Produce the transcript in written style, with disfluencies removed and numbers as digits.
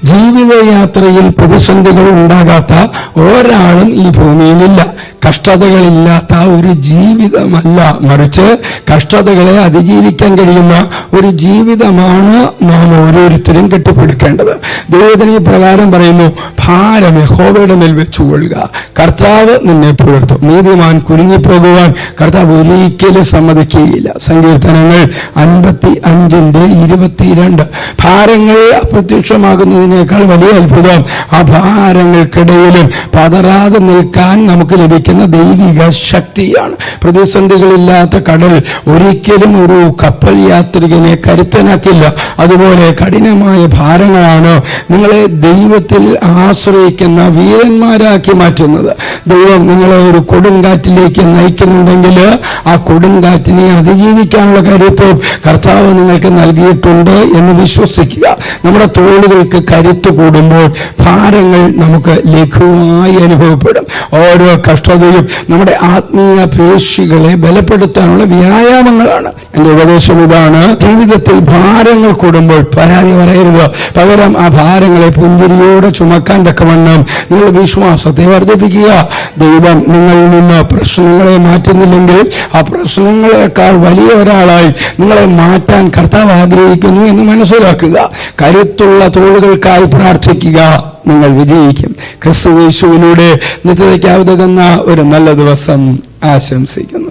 ജീവിതയാത്രയിൽ പ്രതിസന്ധികൾ ഉണ്ടാകാത്ത ഒരാളും ഈ ഭൂമിയിലില്ല. കഷ്ടതകളില്ലാത്ത ഒരു ജീവിതമല്ല, മറിച്ച് കഷ്ടതകളെ അതിജീവിക്കാൻ കഴിയുന്ന ഒരു ജീവിതമാണ് നാം ഓരോരുത്തരും കെട്ടിപ്പടുക്കേണ്ടത്. ദൈവത്തിന് പ്രകാരം പറയുന്നു, ഭാരം യഹോവയുടെ മേൽ വെച്ചുകൊള്ളുക, കർത്താവ് നിന്നെ പുലർത്തും. നീതിമാൻ കുലുങ്ങിപ്പോകുവാൻ കർത്താവ് ഒരിക്കലും സമ്മതിക്കുകയില്ല. സങ്കീർത്തനങ്ങൾ 55:22. ഭാരങ്ങൾ അപ്രത്യക്ഷമാകുന്നതിനേക്കാൾ വലിയ അത്ഭുതം ആ ഭാരങ്ങൾക്കിടയിലും പതറാതെ നിൽക്കാൻ നമുക്ക് ലഭിക്കുന്ന ദൈവിക ശക്തിയാണ്. പ്രതിസന്ധികളില്ലാത്ത കടൽ ഒരിക്കലും ഒരു കപ്പൽ യാത്രികനെ കരുത്തനാക്കില്ല. അതുപോലെ കഠിനമായ ഭാരങ്ങളാണ് നിങ്ങളെ ദൈവത്തിൽ ആശ്രയിക്കുന്ന വീരന്മാരാക്കി മാറ്റുന്നത്. ദൈവം നിങ്ങളെ ഒരു കൊടുങ്കാറ്റിലേക്ക് നയിക്കുന്നുണ്ടെങ്കിൽ ആ കൊടുങ്കാറ്റിനെ അതിജീവിക്കാനുള്ള കരുത്തും കർത്താവ് നിങ്ങൾക്ക് നൽകിയിട്ടുണ്ട് എന്ന് വിശ്വസിക്കുക. നമ്മുടെ തോളുകൾക്ക് കരുത്ത് കൂടുമ്പോൾ ഭാരങ്ങൾ നമുക്ക് ലഘുവായി അനുഭവപ്പെടും. ഓരോ കഷ്ടതയും നമ്മുടെ ആത്മീയ പേശികളെ ബലപ്പെടുത്താനുള്ള വ്യായാമങ്ങളാണ്. എന്റെ ഉപദേശം ഇതാണ്: ജീവിതത്തിൽ ഭാരങ്ങൾ കൂടുമ്പോൾ പരാതി പറയരുത്. പകരം ആ ഭാരങ്ങളെ പുഞ്ചിരിയോടെ ചുമക്കാൻ തക്കവണ്ണം നിങ്ങളുടെ വിശ്വാസത്തെ വർദ്ധിപ്പിക്കുക. ദൈവം നിങ്ങളിൽ നിന്ന് പ്രശ്നങ്ങളെ മാറ്റുന്നില്ലെങ്കിൽ ആ പ്രശ്നങ്ങളെക്കാൾ വലിയ ഒരാളായി നിങ്ങളെ മാറ്റാൻ കർത്താവ് ആഗ്രഹിക്കുന്നു എന്ന് മനസ്സിലാക്കുക. കരുത്തുള്ള തോളുകൾക്കായി പ്രാർത്ഥിക്കുക. നിങ്ങൾ വിജയിക്കും. ക്രിസ്തു യേശുവിലൂടെ നിത്യതയ്ക്ക് ഉതകുന്ന ഒരു നല്ല ദിവസം ആശംസിക്കുന്നു.